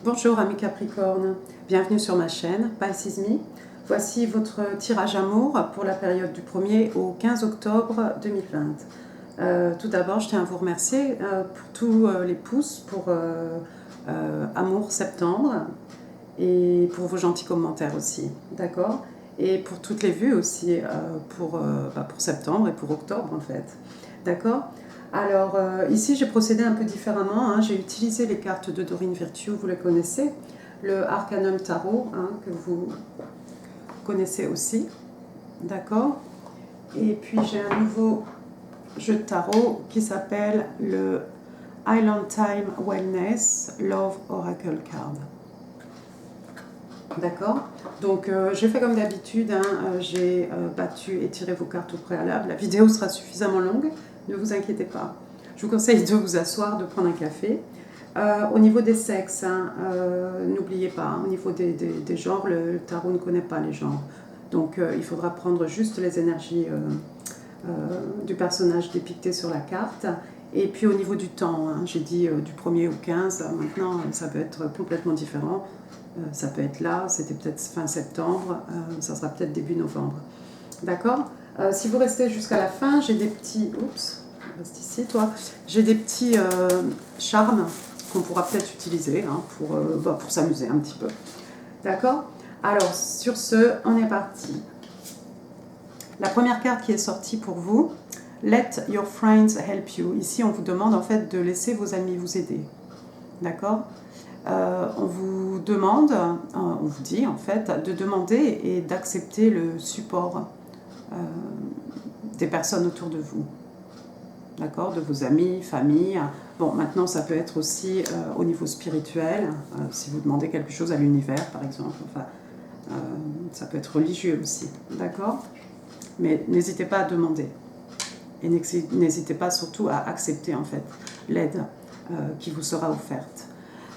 Bonjour amis Capricorne, bienvenue sur ma chaîne Pisces Me. Voici votre tirage amour pour la période du 1er au 15 octobre 2020. Tout d'abord, je tiens à vous remercier pour tous les pouces pour Amour Septembre et pour vos gentils commentaires aussi, d'accord? Et pour toutes les vues aussi pour septembre et pour octobre en fait, d'accord? Alors ici j'ai procédé un peu différemment, hein. J'ai utilisé les cartes de Dorine Virtue, vous les connaissez, le Arcanum Tarot, hein, que vous connaissez aussi, d'accord? Et puis j'ai un nouveau jeu de tarot qui s'appelle le Island Time Wellness Love Oracle Card. D'accord? Donc j'ai fait comme d'habitude, hein, j'ai battu et tiré vos cartes au préalable. La vidéo sera suffisamment longue, ne vous inquiétez pas. Je vous conseille de vous asseoir, de prendre un café. Au niveau des sexes, hein, n'oubliez pas, hein, au niveau des genres, le tarot ne connaît pas les genres. Donc il faudra prendre juste les énergies du personnage dépicté sur la carte. Et puis au niveau du temps, hein, j'ai dit du 1er au 15, maintenant ça peut être complètement différent. Ça peut être là, c'était peut-être fin septembre, ça sera peut-être début novembre. D'accord? Si vous restez jusqu'à la fin, j'ai des petits... Oups, reste ici toi. J'ai des petits charmes qu'on pourra peut-être utiliser hein, pour s'amuser un petit peu. D'accord? Alors, sur ce, on est parti. La première carte qui est sortie pour vous, Let your friends help you. Ici, on vous demande en fait de laisser vos amis vous aider. D'accord? On vous demande, on vous dit en fait, de demander et d'accepter le support des personnes autour de vous. D'accord? De vos amis, famille. Bon, maintenant, ça peut être aussi au niveau spirituel, si vous demandez quelque chose à l'univers, par exemple. Enfin, ça peut être religieux aussi. D'accord? Mais n'hésitez pas à demander. Et n'hésitez pas surtout à accepter en fait l'aide qui vous sera offerte.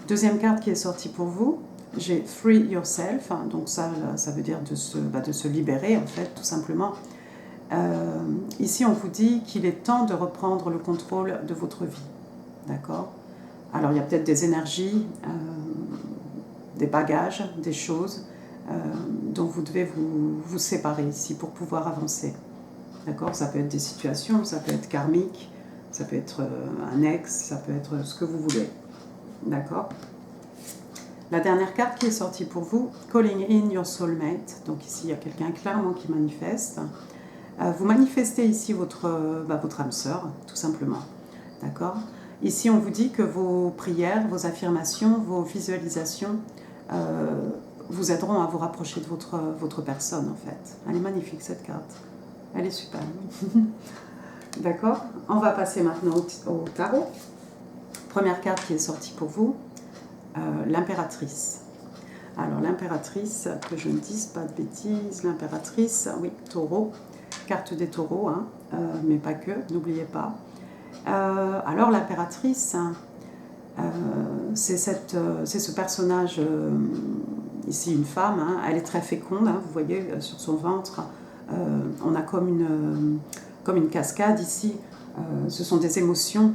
Deuxième carte qui est sortie pour vous, j'ai Free Yourself, hein, donc ça veut dire de se libérer en fait, tout simplement. Ici, on vous dit qu'il est temps de reprendre le contrôle de votre vie, d'accord? Alors, il y a peut-être des énergies, des bagages, des choses dont vous devez vous séparer ici pour pouvoir avancer, d'accord? Ça peut être des situations, ça peut être karmique, ça peut être un ex, ça peut être ce que vous voulez. D'accord? La dernière carte qui est sortie pour vous, Calling in your soulmate. Donc ici, il y a quelqu'un clairement qui manifeste. Vous manifestez ici votre âme sœur, tout simplement. D'accord? Ici, on vous dit que vos prières, vos affirmations, vos visualisations vous aideront à vous rapprocher de votre personne, en fait. Elle est magnifique, cette carte. Elle est super. D'accord? On va passer maintenant au tarot. Première carte qui est sortie pour vous, l'impératrice. Alors l'impératrice, que je ne dise pas de bêtises, l'impératrice, oui, taureau, carte des taureaux, hein, mais pas que, n'oubliez pas. Alors l'impératrice, c'est ce personnage, ici une femme, hein, elle est très féconde, hein, vous voyez sur son ventre, on a comme une cascade ici, ce sont des émotions.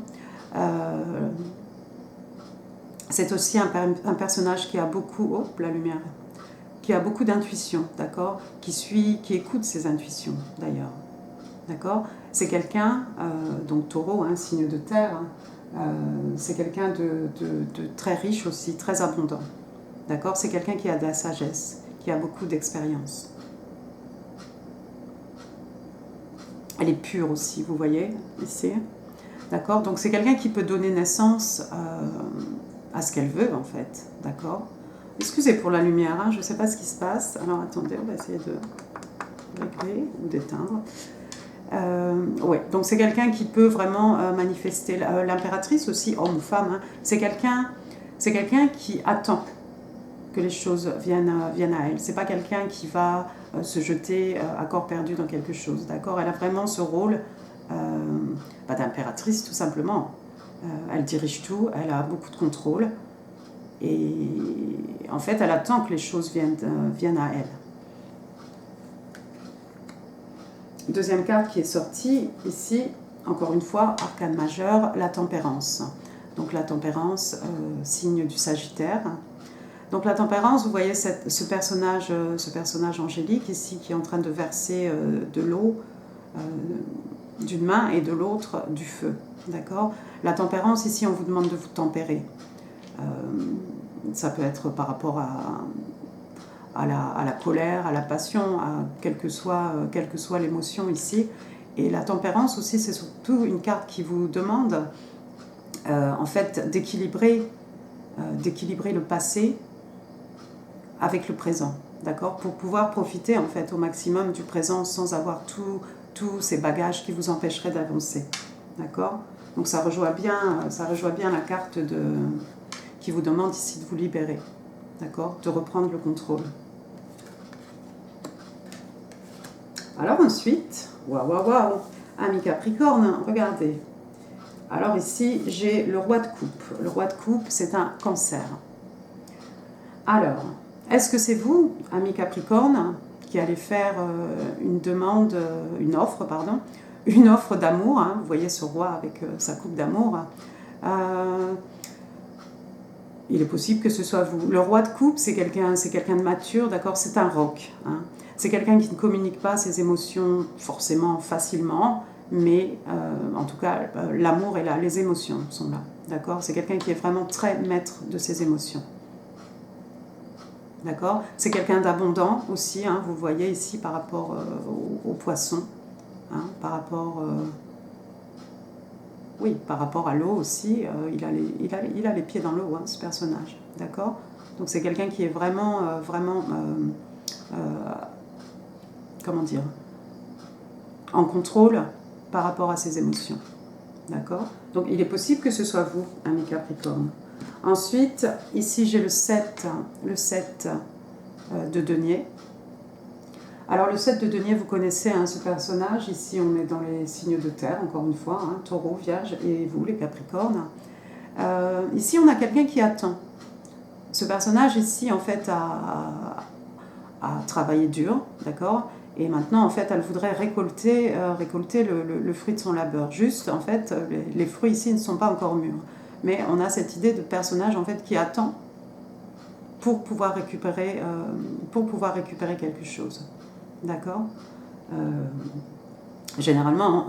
C'est aussi un personnage qui a beaucoup, oh, la lumière, qui a beaucoup d'intuition, d'accord, qui écoute ses intuitions, d'ailleurs, d'accord. C'est quelqu'un, donc taureau, hein, signe de terre, hein, c'est quelqu'un de très riche aussi, très abondant, d'accord. C'est quelqu'un qui a de la sagesse, qui a beaucoup d'expérience. Elle est pure aussi, vous voyez, ici, d'accord. Donc c'est quelqu'un qui peut donner naissance à ce qu'elle veut en fait, d'accord. Excusez pour la lumière, hein, je ne sais pas ce qui se passe. Alors attendez, on va essayer de régler ou d'éteindre. Ouais, donc c'est quelqu'un qui peut vraiment manifester. L'impératrice aussi, homme ou femme, hein, c'est quelqu'un qui attend que les choses viennent à elle. C'est pas quelqu'un qui va se jeter à corps perdu dans quelque chose, d'accord. Elle a vraiment ce rôle d'impératrice tout simplement. Elle dirige tout, elle a beaucoup de contrôle et en fait elle attend que les choses viennent à elle. Deuxième carte qui est sortie ici, encore une fois, arcane majeur, la tempérance. Donc la tempérance, signe du Sagittaire. Donc la tempérance, vous voyez ce personnage angélique ici qui est en train de verser de l'eau d'une main et de l'autre du feu. D'accord? La tempérance, ici, on vous demande de vous tempérer. Ça peut être par rapport à la colère, à la passion, à quelle que soit l'émotion ici. Et la tempérance aussi, c'est surtout une carte qui vous demande en fait d'équilibrer le passé avec le présent, d'accord, pour pouvoir profiter en fait au maximum du présent sans avoir tous ces bagages qui vous empêcheraient d'avancer, d'accord. Donc ça rejoint bien la carte qui vous demande ici de vous libérer, d'accord, de reprendre le contrôle. Alors ensuite, waouh, ami Capricorne, regardez. Alors ici, j'ai le roi de coupe. Le roi de coupe, c'est un cancer. Alors, est-ce que c'est vous, ami Capricorne, qui allez faire une offre d'amour, hein, vous voyez ce roi avec sa coupe d'amour. Il est possible que ce soit vous. Le roi de coupe, c'est quelqu'un de mature, d'accord, c'est un roc. Hein. C'est quelqu'un qui ne communique pas ses émotions forcément facilement, mais en tout cas, l'amour est là, les émotions sont là, d'accord. C'est quelqu'un qui est vraiment très maître de ses émotions. D'accord. C'est quelqu'un d'abondant aussi, hein, vous le voyez ici par rapport aux poissons, hein, par rapport à l'eau aussi, il a les pieds dans l'eau, hein, ce personnage, d'accord. Donc c'est quelqu'un qui est vraiment, comment dire, en contrôle par rapport à ses émotions, d'accord. Donc il est possible que ce soit vous, ami Capricorne. Ensuite, ici j'ai le 7 de denier. Alors le 7 de denier, vous connaissez hein, ce personnage. Ici on est dans les signes de terre, encore une fois, hein, taureau, vierge et vous les Capricornes. Ici on a quelqu'un qui attend. Ce personnage ici en fait a travaillé dur, d'accord. Et maintenant en fait elle voudrait récolter le fruit de son labeur. Juste en fait les fruits ici ne sont pas encore mûrs. Mais on a cette idée de personnage en fait qui attend pour pouvoir récupérer quelque chose, d'accord. Généralement,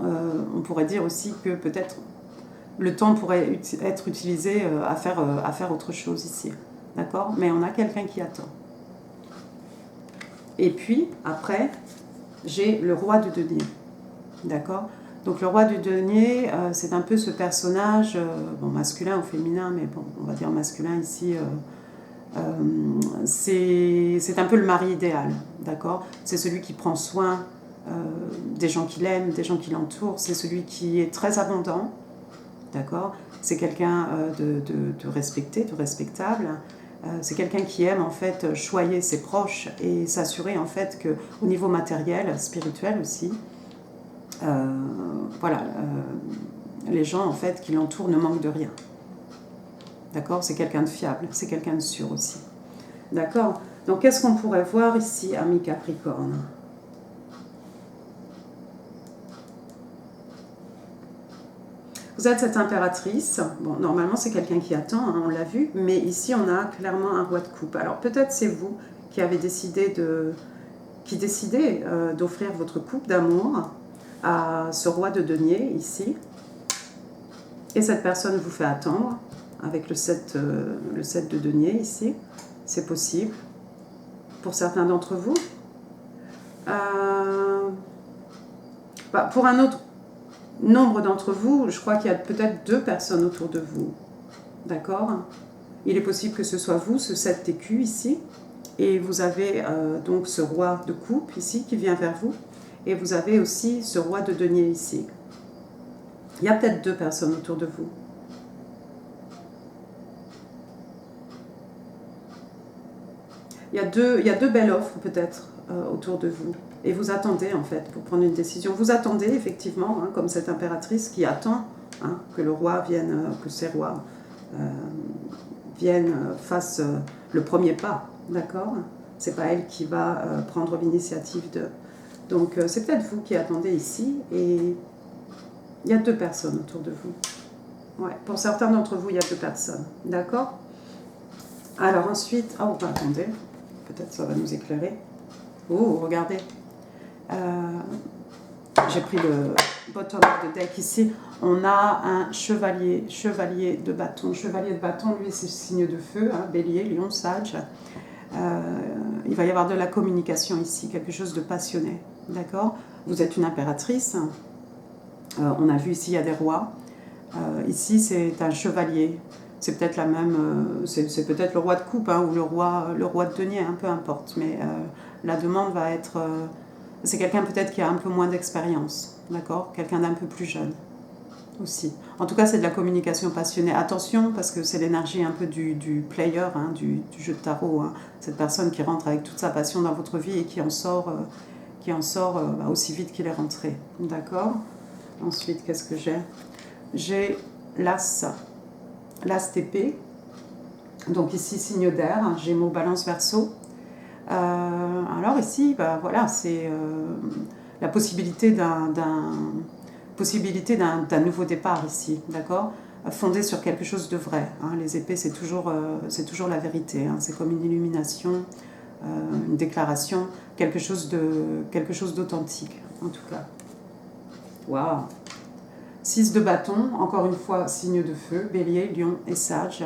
on pourrait dire aussi que peut-être le temps pourrait être utilisé à faire autre chose ici, d'accord. Mais on a quelqu'un qui attend. Et puis après, j'ai le roi de denier, d'accord. Donc le roi du denier, c'est un peu ce personnage, masculin ou féminin, mais bon, on va dire masculin ici. C'est un peu le mari idéal, d'accord. C'est celui qui prend soin des gens qu'il aime, des gens qui l'entourent. C'est celui qui est très abondant, d'accord. C'est quelqu'un de respecté, de respectable. C'est quelqu'un qui aime en fait choyer ses proches et s'assurer en fait que au niveau matériel, spirituel aussi, les gens en fait qui l'entourent ne manquent de rien. D'accord, c'est quelqu'un de fiable, c'est quelqu'un de sûr aussi. D'accord. Donc qu'est-ce qu'on pourrait voir ici, ami Capricorne? Vous êtes cette impératrice. Bon, normalement c'est quelqu'un qui attend, hein, on l'a vu, mais ici on a clairement un roi de coupe. Alors peut-être c'est vous qui avez décidé d'offrir votre coupe d'amour à ce roi de denier ici. Et cette personne vous fait attendre avec le 7 de denier ici. C'est possible pour certains d'entre vous. Pour un autre nombre d'entre vous, je crois qu'il y a peut-être 2 personnes autour de vous. D'accord. Il est possible que ce soit vous, ce 7 d'écu ici. Et vous avez donc ce roi de coupe ici qui vient vers vous. Et vous avez aussi ce roi de denier ici. Il y a peut-être 2 personnes autour de vous. Il y a deux belles offres peut-être autour de vous. Et vous attendez en fait pour prendre une décision. Vous attendez effectivement, hein, comme cette impératrice qui attend hein, que le roi vienne, que ces rois viennent, fassent le premier pas. D'accord. C'est pas elle qui va prendre l'initiative de... Donc c'est peut-être vous qui attendez ici et il y a 2 personnes autour de vous. Ouais, pour certains d'entre vous, il y a 2 personnes. D'accord? Alors ensuite, oh, bah, attendez, peut-être ça va nous éclairer. Oh, regardez. J'ai pris le bottom of the deck ici. On a un chevalier, chevalier de bâton. Chevalier de bâton, lui, c'est signe de feu, hein, bélier, lion, sage. Il va y avoir de la communication ici, quelque chose de passionné. D'accord? Vous êtes une impératrice. On a vu ici, il y a des rois. Ici, c'est un chevalier. C'est peut-être la même, c'est peut-être le roi de coupe, hein, ou le roi de denier, hein, peu importe. Mais la demande va être, c'est quelqu'un peut-être qui a un peu moins d'expérience, d'accord? Quelqu'un d'un peu plus jeune aussi. En tout cas, c'est de la communication passionnée. Attention, parce que c'est l'énergie un peu du player, hein, du jeu de tarot. Hein. Cette personne qui rentre avec toute sa passion dans votre vie et qui en sort aussi vite qu'il est rentré, d'accord? Ensuite, qu'est-ce que j'ai? J'ai l'As. L'As d'épée, donc ici signe d'air, Gémeaux, Balance, Verseau. Alors ici, bah, voilà, c'est la possibilité d'un nouveau départ ici, d'accord, fondé sur quelque chose de vrai. Hein. Les épées, c'est toujours la vérité. Hein. C'est comme une illumination, une déclaration, quelque chose d'authentique, en tout cas. Waouh! 6 de bâton, encore une fois, signe de feu, bélier, lion et sage.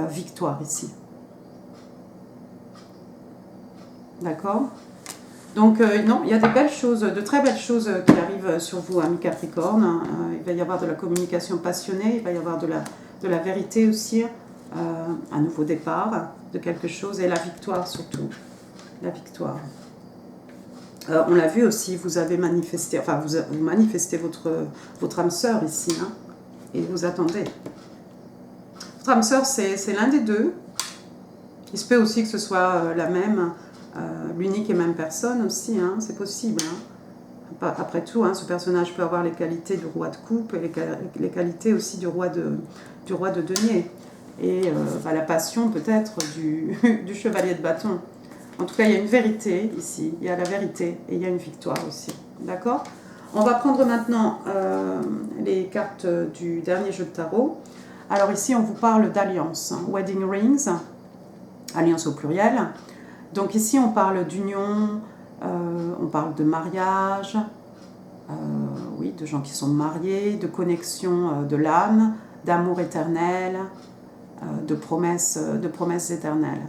Victoire ici. D'accord? Donc, non, il y a des belles choses, de très belles choses qui arrivent sur vous, amis Capricorne. Il va y avoir de la communication passionnée, il va y avoir de la vérité aussi, un nouveau départ de quelque chose et la victoire surtout. La victoire. On l'a vu aussi, vous avez manifesté, enfin vous manifestez votre âme sœur ici, hein, et vous attendez. Votre âme sœur, c'est l'un des deux. Il se peut aussi que ce soit la même, l'unique et même personne aussi, hein, c'est possible. Hein. Après tout, hein, ce personnage peut avoir les qualités du roi de coupe et les qualités aussi du roi de denier. Et la passion peut-être du chevalier de bâton. En tout cas, il y a une vérité ici, il y a la vérité et il y a une victoire aussi. D'accord? On va prendre maintenant les cartes du dernier jeu de tarot. Alors ici, on vous parle d'alliance, hein, wedding rings, alliance au pluriel. Donc ici, on parle d'union, on parle de mariage, oui, de gens qui sont mariés, de connexion de l'âme, d'amour éternel, de promesses éternelles.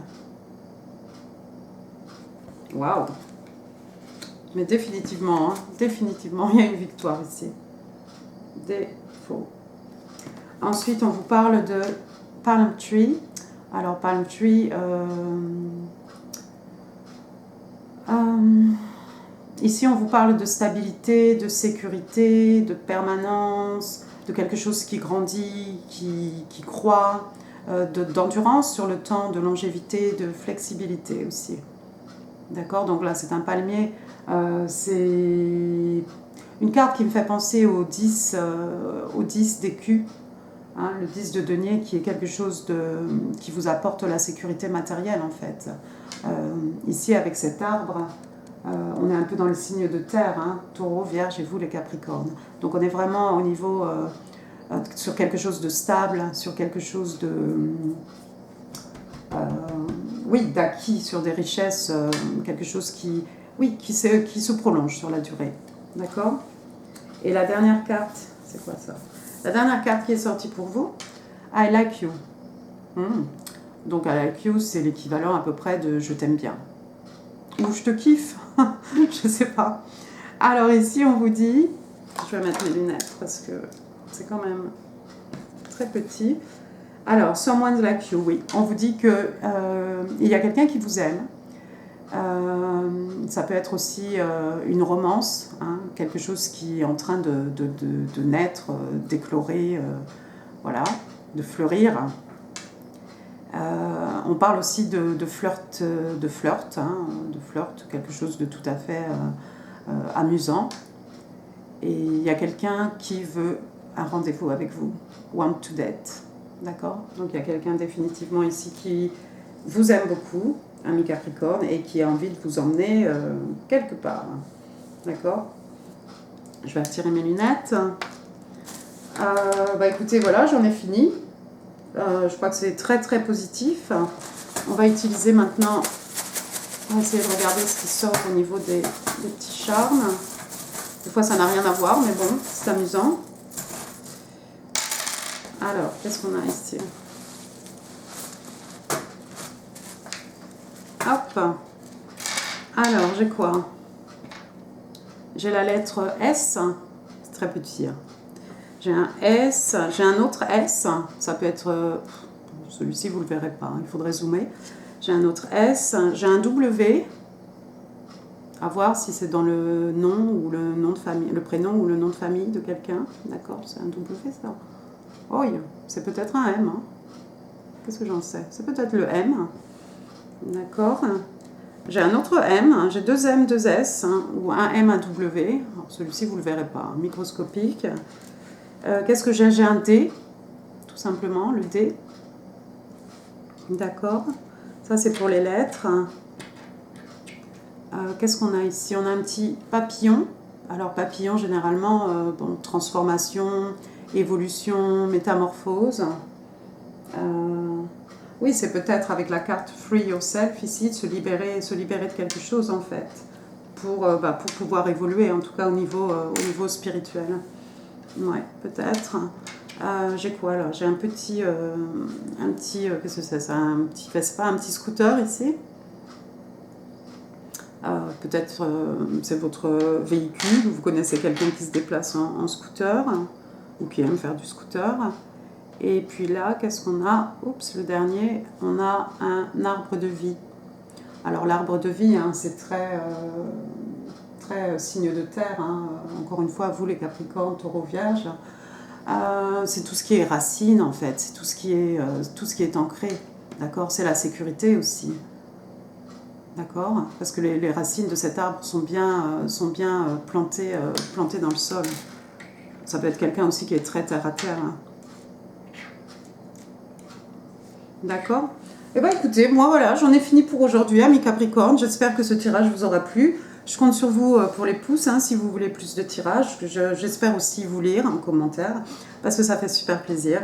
Waouh! Mais définitivement, hein, définitivement, il y a une victoire ici. Défaut. Ensuite, on vous parle de Palm Tree. Alors, Palm Tree, ici, on vous parle de stabilité, de sécurité, de permanence, de quelque chose qui grandit, qui croît, d'endurance sur le temps, de longévité, de flexibilité aussi. D'accord? Donc là, c'est un palmier. C'est une carte qui me fait penser au 10 d'écu, hein, le 10 de denier, qui est quelque chose qui vous apporte la sécurité matérielle, en fait. Ici, avec cet arbre, on est un peu dans le signe de terre, hein, Taureau, Vierge et vous, les Capricornes. Donc on est vraiment au niveau, sur quelque chose de stable, sur quelque chose de... oui, d'acquis, sur des richesses, quelque chose qui se prolonge sur la durée. D'accord? Et la dernière carte, c'est quoi ça? La dernière carte qui est sortie pour vous, I like you. Donc I like you, c'est l'équivalent à peu près de je t'aime bien. Ou je te kiffe, je sais pas. Alors ici, on vous dit, je vais mettre mes lunettes parce que c'est quand même très petit. Alors, someone like you, oui. On vous dit que il y a quelqu'un qui vous aime. Ça peut être aussi une romance, hein, quelque chose qui est en train de naître, d'éclorer, voilà, de fleurir. On parle aussi de flirt, quelque chose de tout à fait amusant. Et il y a quelqu'un qui veut un rendez-vous avec vous, want to date. D'accord? Donc il y a quelqu'un définitivement ici qui vous aime beaucoup, ami Capricorne, et qui a envie de vous emmener quelque part. D'accord? Je vais retirer mes lunettes. Bah écoutez, voilà, j'en ai fini. Je crois que c'est très très positif. On va utiliser maintenant, on va essayer de regarder ce qui sort au niveau des petits charmes. Des fois ça n'a rien à voir, mais bon, c'est amusant. Alors, qu'est-ce qu'on a ici? Hop. Alors, j'ai quoi? J'ai la lettre S, c'est très petit. Hein. J'ai un S, j'ai un autre S, ça peut être... celui-ci, vous ne le verrez pas, hein, il faudrait zoomer. J'ai un autre S, j'ai un W, à voir si c'est dans le nom ou le nom de famille, le prénom ou le nom de famille de quelqu'un. D'accord, c'est un W ça. Oh, c'est peut-être un M. Hein. Qu'est-ce que j'en sais? C'est peut-être le M. D'accord. J'ai un autre M, j'ai deux M, deux S, hein, ou un M, un W. Celui-ci, vous ne le verrez pas, hein, microscopique. Qu'est-ce que j'ai? J'ai un D, tout simplement, le D. D'accord. Ça, c'est pour les lettres. Qu'est-ce qu'on a ici? On a un petit papillon. Alors, papillon, généralement, bon, transformation, évolution, métamorphose. Oui, c'est peut-être avec la carte Free Yourself ici, de se libérer de quelque chose, en fait, pour pouvoir évoluer, en tout cas au niveau spirituel. Ouais, peut-être. J'ai quoi là? J'ai un petit qu'est-ce que c'est ça? Un petit Vespa, un petit scooter ici. Peut-être c'est votre véhicule, vous connaissez quelqu'un qui se déplace en scooter ou qui aime faire du scooter. Et puis là, qu'est-ce qu'on a? Oups, le dernier, on a un arbre de vie. Alors l'arbre de vie, hein, c'est très signe de terre. Hein. Encore une fois, vous les Capricornes, Taureaux, Vierges, c'est tout ce qui est racines en fait, c'est tout ce qui est ancré. D'accord, c'est la sécurité aussi. D'accord, parce que les racines de cet arbre sont bien plantées dans le sol. Ça peut être quelqu'un aussi qui est très terre à terre. Hein. D'accord. Eh bien écoutez, moi voilà, j'en ai fini pour aujourd'hui, amis Capricorne. J'espère que ce tirage vous aura plu. Je compte sur vous pour les pouces, hein, si vous voulez plus de tirages. J'espère aussi vous lire en commentaire, parce que ça fait super plaisir.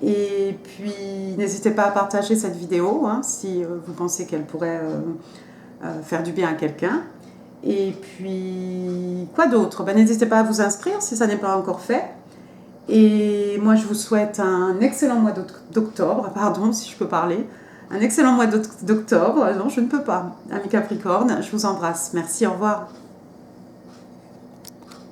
Et puis, n'hésitez pas à partager cette vidéo, hein, si vous pensez qu'elle pourrait faire du bien à quelqu'un. Et puis, quoi d'autre? Ben, n'hésitez pas à vous inscrire si ça n'est pas encore fait. Et moi, je vous souhaite un excellent mois d'octobre, pardon, si je peux parler. Un excellent mois d'octobre, non, je ne peux pas. Amis Capricorne, je vous embrasse. Merci, au revoir.